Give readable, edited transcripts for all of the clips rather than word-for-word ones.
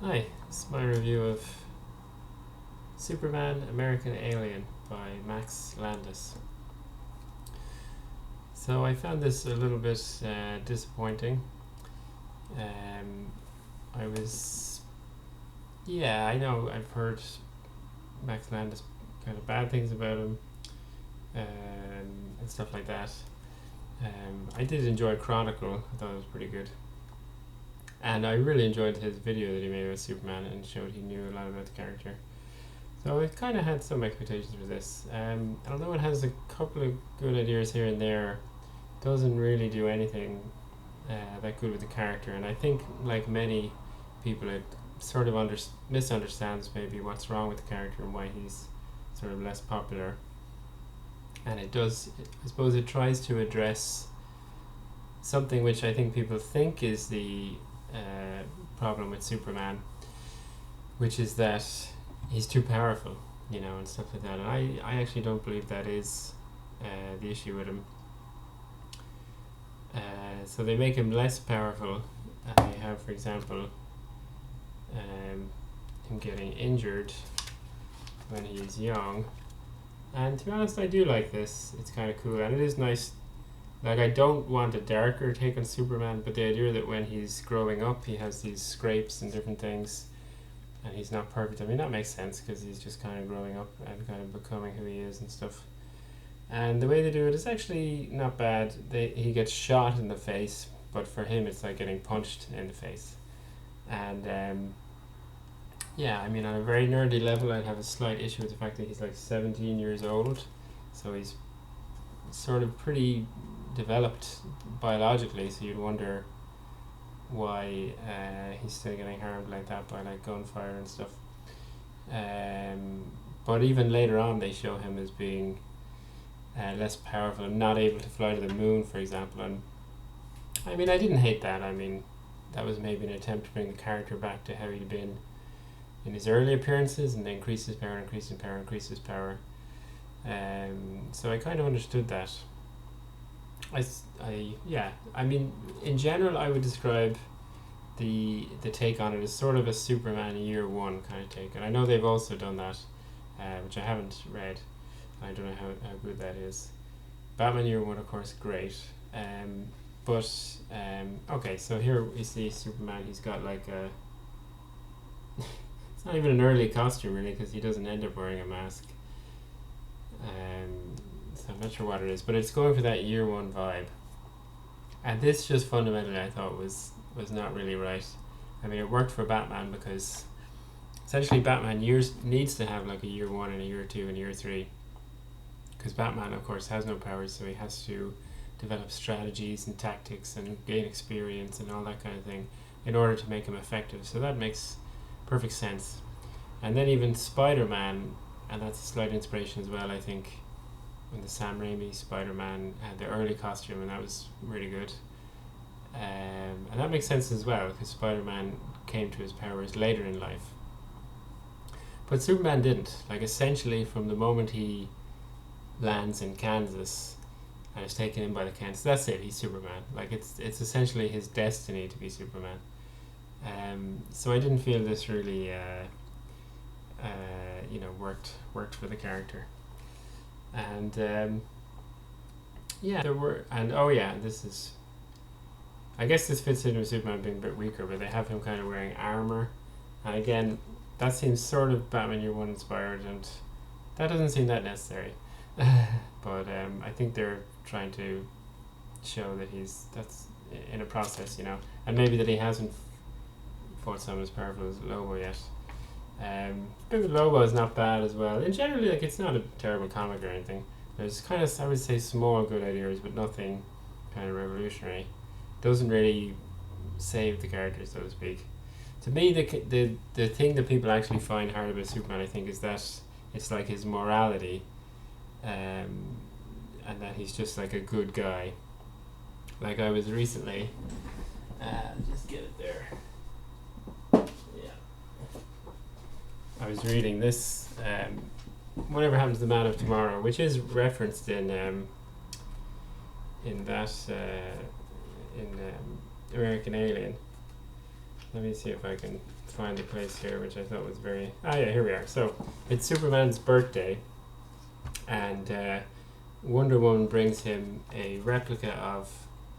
Hi, this is my review of Superman American Alien by Max Landis. So I found this a little bit disappointing. Um, I was, yeah, I know I've heard Max Landis kind of bad things about him and stuff like that. I did enjoy Chronicle, I thought it was pretty good. And I really enjoyed his video that he made about Superman and showed he knew a lot about the character. So I kind of had some expectations for this. Although it has a couple of good ideas here and there, it doesn't really do anything that good with the character. And I think, like many people, it sort of misunderstands maybe what's wrong with the character and why he's sort of less popular. And it does, I suppose, it tries to address something which I think people think is the problem with Superman, which is that he's too powerful, and stuff like that. And I actually don't believe that is the issue with him. So they make him less powerful. They have, for example, him getting injured when he's young. And to be honest, I do like this. It's kind of cool, and it is nice. Like, I don't want a darker take on Superman, but the idea that when he's growing up, he has these scrapes and different things, and he's not perfect. I mean, that makes sense because he's just kind of growing up and kind of becoming who he is and stuff. And the way they do it is actually not bad. He gets shot in the face, but for him, it's like getting punched in the face. And yeah, I mean, on a very nerdy level, I'd have a slight issue with the fact that he's like 17 years old, so he's sort of pretty developed biologically. So you'd wonder why he's still getting harmed like that by like gunfire and stuff. But even later on, they show him as being less powerful and not able to fly to the moon, for example. And I mean, I didn't hate that. I mean, that was maybe an attempt to bring the character back to how he'd been in his early appearances, and then increase his power, increase his power, increase his power. So I kind of understood that. Yeah, I mean, in general, I would describe the take on it as sort of a Superman Year One kind of take, and I know they've also done that, which I haven't read. I don't know how good that is. Batman Year One, of course, great. Okay, so here we see Superman. He's got like a. It's not even an early costume really, because he doesn't end up wearing a mask. So I'm not sure what it is, but it's going for that Year One vibe. And this just fundamentally, I thought, was not really right. I mean, it worked for Batman because essentially Batman needs to have like a Year One and a Year Two and a Year Three, because Batman, of course, has no powers, so he has to develop strategies and tactics and gain experience and all that kind of thing in order to make him effective. So that makes perfect sense. And then even Spider-Man, and that's a slight inspiration as well, I think, when the Sam Raimi Spider-Man had the early costume, and that was really good. And that makes sense as well, because Spider-Man came to his powers later in life. But Superman didn't. Like, essentially, from the moment he lands in Kansas and is taken in by the Kansas, that's it, he's Superman. Like, it's essentially his destiny to be Superman. So I didn't feel this really worked for the character. And yeah, there were, and oh yeah, this is, I guess this fits in with Superman being a bit weaker, but they have him kind of wearing armor, and again, that seems sort of Batman Year One inspired, and that doesn't seem that necessary. But I think they're trying to show that that's in a process, and maybe that he hasn't fought someone as powerful as Lobo yet. But Lobo is not bad as well. And generally, like, it's not a terrible comic or anything. There's kind of, I would say, small good ideas, but nothing kind of revolutionary. Doesn't really save the character, so to speak. To me, the thing that people actually find hard about Superman, I think, is that it's like his morality, and that he's just like a good guy. Like, I was recently, just get it there. I was reading this, Whatever Happened to the Man of Tomorrow, which is referenced in American Alien, let me see if I can find the place here, which I thought was very... Ah, yeah, here we are. So, it's Superman's birthday, and Wonder Woman brings him a replica of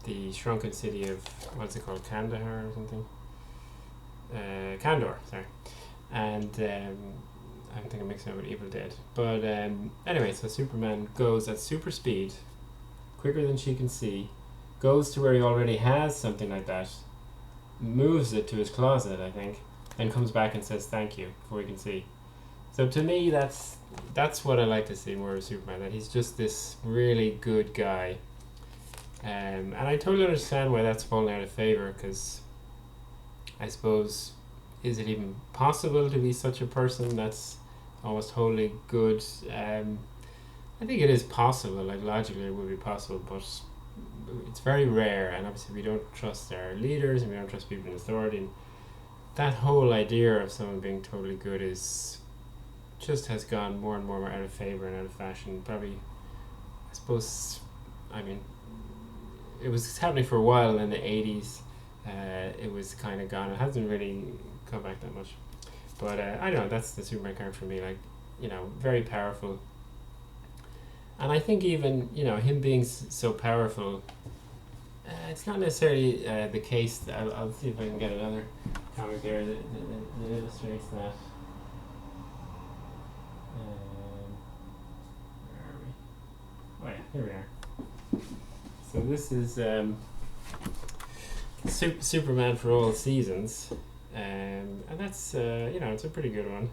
the shrunken city of, what's it called, Kandahar or something? Kandor, sorry. And I think I'm mixing it with Evil Dead. But anyway, so Superman goes at super speed, quicker than she can see, goes to where he already has something like that, moves it to his closet, I think, then comes back and says thank you before he can see. So to me, that's what I like to see more of Superman, that he's just this really good guy. And I totally understand why that's fallen out of favour, because I suppose, is it even possible to be such a person that's almost wholly good? I think it is possible, like logically it would be possible, but it's very rare, and obviously we don't trust our leaders and we don't trust people in authority, and that whole idea of someone being totally good just has gone more and more out of favour and out of fashion. Probably, I suppose, I mean, it was happening for a while in the 80s. It was kind of gone. It hasn't really come back that much. But I don't know, that's the Superman character for me. Like, very powerful. And I think even, him being so powerful, it's not necessarily the case. I'll see if I can get another comic here that illustrates that. Where are we? Oh yeah, here we are. So this is Superman for All Seasons, and that's it's a pretty good one.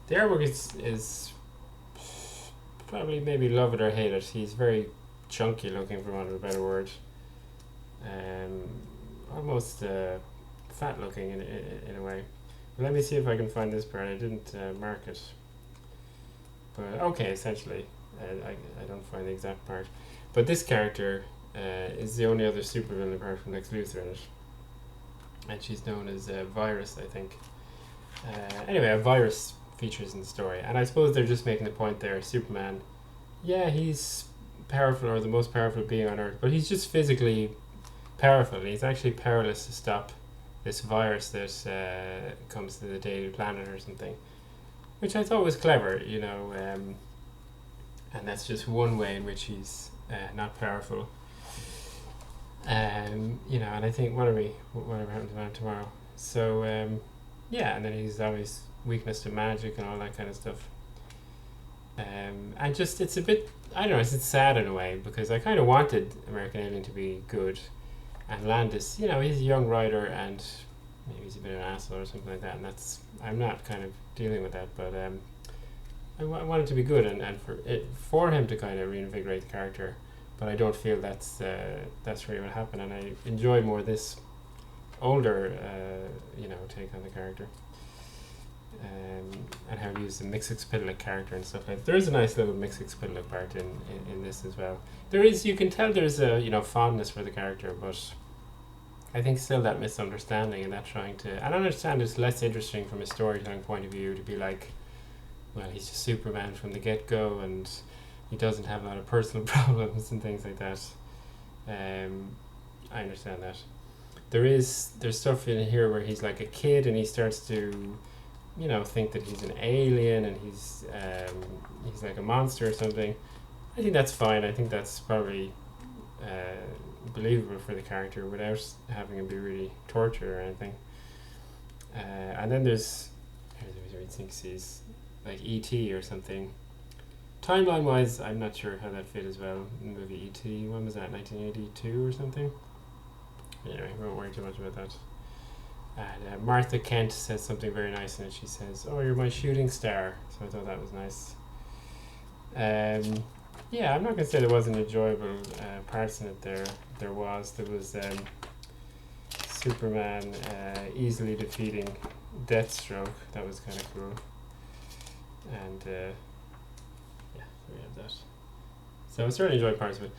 The artwork is probably maybe love it or hate it. He's very chunky looking, for want of a better word. Almost fat looking in a way. But let me see if I can find this part. I didn't mark it. But okay, essentially, I don't find the exact part. But this character is the only other supervillain apart from Lex Luthor in it. And she's known as Virus, I think. Anyway, a Virus features in the story. And I suppose they're just making the point there, Superman, yeah, he's powerful, or the most powerful being on Earth, but he's just physically powerful. He's actually powerless to stop this virus that comes to the Daily Planet or something, which I thought was clever, and that's just one way in which he's not powerful. And I think whatever happens to man tomorrow. So and then he's always weakness to magic and all that kind of stuff. And just it's a bit, I don't know, it's sad in a way, because I kind of wanted American Alien to be good, and Landis, he's a young writer and maybe he's a bit of an asshole or something like that, and I'm not kind of dealing with that, but I want it to be good, and for him to kind of reinvigorate the character, but I don't feel that's really what happened, and I enjoy more this older take on the character, and how he used the Mxyzptlk character and stuff like that. There is a nice little Mxyzptlk part in this as well. You can tell there's a fondness for the character, but I think still that misunderstanding and that trying to, and I understand it's less interesting from a storytelling point of view to be like, well, he's just Superman from the get-go and he doesn't have a lot of personal problems and things like that. I understand that. There's stuff in here where he's like a kid and he starts to think that he's an alien and he's like a monster or something. I think that's fine. I think that's probably believable for the character without having him be really tortured or anything. And then there's he thinks he's like E.T. or something. Timeline wise, I'm not sure how that fit as well in the movie E.T. When was that? 1982 or something? Anyway, we won't worry too much about that. And Martha Kent says something very nice in it. She says, "Oh, you're my shooting star." So I thought that was nice. I'm not going to say there wasn't enjoyable parts in it. There was Superman easily defeating Deathstroke. That was kind of cool. And we have that. So I certainly enjoyed parts of it.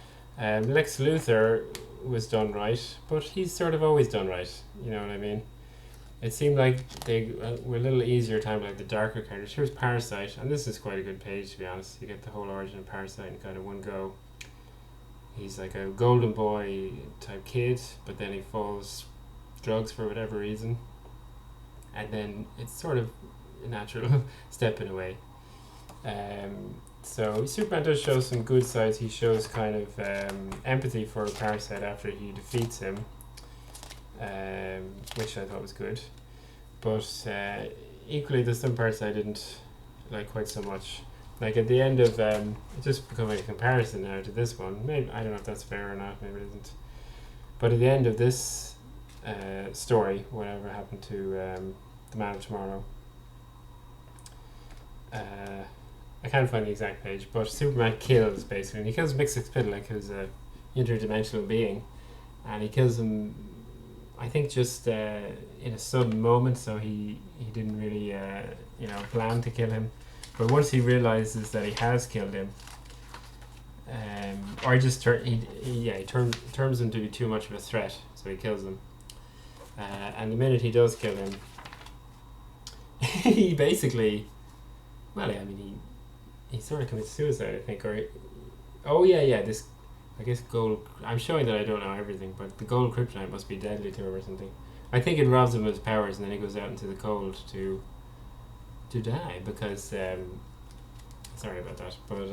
Lex Luthor was done right, but he's sort of always done right. You know what I mean? It seemed like they were a little easier time, like the darker characters. Here's Parasite, and this is quite a good page, to be honest. You get the whole origin of Parasite in kind of one go. He's like a golden boy type kid, but then he falls drugs for whatever reason, and then it's sort of a natural step in a way. So Superman does show some good sides. He shows kind of empathy for Parasite after he defeats him, which I thought was good. But equally, there's some parts I didn't like quite so much. Like at the end of it just becoming a comparison now to this one. Maybe I don't know if that's fair or not. Maybe it isn't. But at the end of this story, whatever happened to the Man of Tomorrow, I can't find the exact page, but Superman kills basically, and he kills Mxyzptlk, who's a interdimensional being, and he kills him, I think, just in a sudden moment. So he didn't really plan to kill him, but once he realizes that he has killed him, or just turns him to be too much of a threat, so he kills him. And the minute he does kill him, he basically, he sort of commits suicide, I think, this, I guess, gold, I'm showing that I don't know everything, but the gold kryptonite must be deadly to him or something. I think it robs him of his powers, and then he goes out into the cold to die, because, sorry about that, but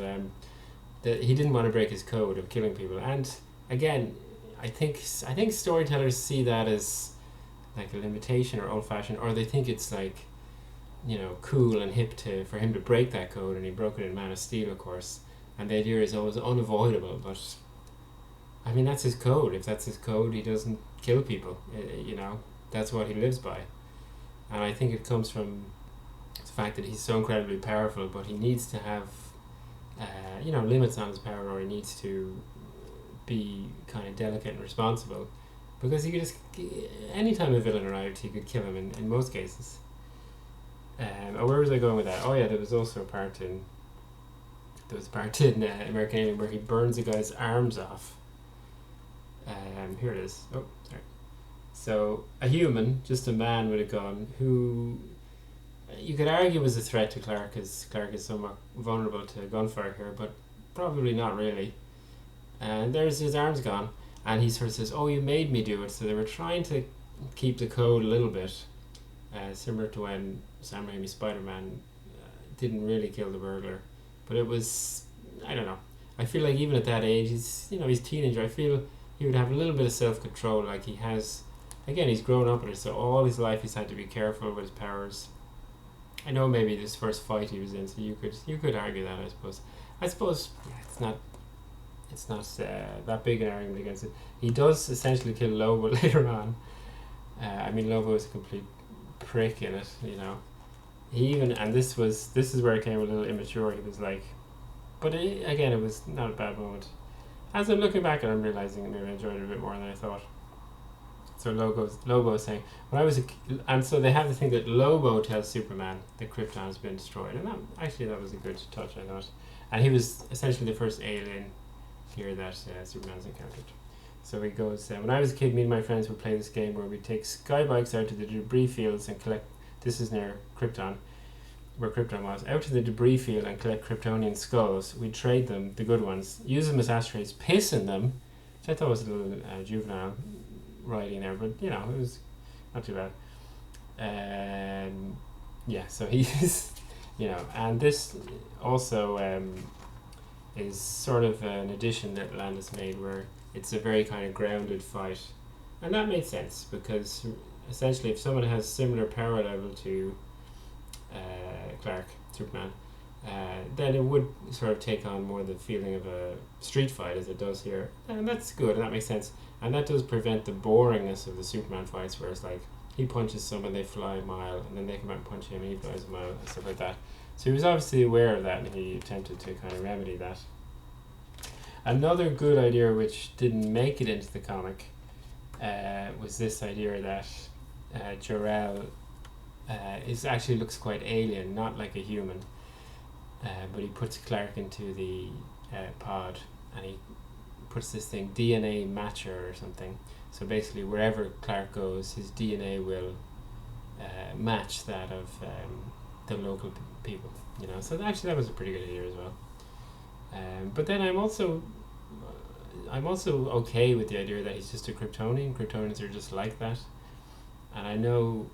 he didn't want to break his code of killing people. And again, I think storytellers see that as like a limitation or old-fashioned, or they think it's like, cool and hip for him to break that code, and he broke it in Man of Steel, of course. And the idea is always unavoidable, but I mean, that's his code. If that's his code, he doesn't kill people. That's what he lives by. And I think it comes from the fact that he's so incredibly powerful, but he needs to have, limits on his power, or he needs to be kind of delicate and responsible, because he could just, anytime a villain arrived, he could kill him in most cases. Where was I going with that? Oh yeah, there was also a part in American Alien where he burns a guy's arms off. Here it is. Oh, sorry. So a human, just a man with a gun, who you could argue was a threat to Clark, as Clark is somewhat vulnerable to gunfire here, but probably not really. And there's his arms gone, and he sort of says, "Oh, you made me do it." So they were trying to keep the code a little bit, similar to when Sam Raimi's Spider-Man didn't really kill the burglar, but it was, I don't know. I feel like even at that age, he's a teenager. I feel he would have a little bit of self-control, like he has. Again, he's grown up with it, so all his life he's had to be careful with his powers. I know maybe this first fight he was in, so you could argue that. I suppose it's not that big an argument against it. He does essentially kill Lobo later on. Lobo is a complete prick in it, He even, and this is where it came a little immature. He was like, but again, it was not a bad moment. As I'm looking back and I'm realizing that maybe I enjoyed it a bit more than I thought. So Lobo is saying, when I was and so they have the thing that Lobo tells Superman that Krypton has been destroyed, and that was a good touch, I thought. And he was essentially the first alien here that Superman's encountered. So he goes, when I was a kid, me and my friends would play this game where we'd take skybikes out to the debris fields and collect, this is near Krypton, where Krypton was, out to the debris field and collect Kryptonian skulls. We'd trade them, the good ones, use them as ashtrays, piss in them, which I thought was a little juvenile writing there, but it was not too bad. So he's, and this also is sort of an addition that Landis made, where it's a very kind of grounded fight, and that made sense, because essentially if someone has similar power level to Superman, then it would sort of take on more the feeling of a street fight as it does here, and that's good, and that makes sense, and that does prevent the boringness of the Superman fights, where it's like he punches someone, they fly a mile, and then they come out and punch him and he flies a mile, and stuff like that. So he was obviously aware of that, and he attempted to kind of remedy that. Another good idea which didn't make it into the comic was this idea that Jor-El looks quite alien, not like a human, but he puts Clark into the pod, and he puts this thing, DNA matcher or something. So basically wherever Clark goes, his DNA will match that of the local people, so actually that was a pretty good idea as well. But then I'm also okay with the idea that he's just a Kryptonian. Kryptonians are just like that. And I know,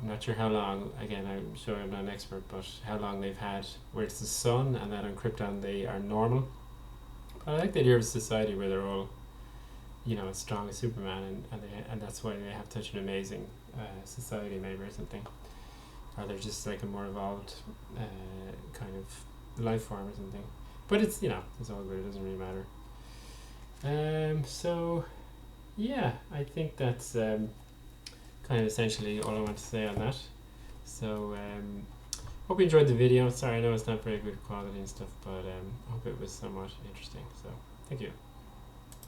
I'm not sure how long, again, I'm sure I'm not an expert, but how long they've had where it's the sun and then on Krypton they are normal. But I like the idea of a society where they're all, as strong as Superman, and that's why they have such an amazing society, maybe, or something. Or they're just like a more evolved kind of life form or something. But it's, it's all good, it doesn't really matter. So, yeah, I think that's kind of essentially all I want to say on that. So, hope you enjoyed the video. Sorry, I know it's not very good quality and stuff, but I hope it was somewhat interesting. So, thank you.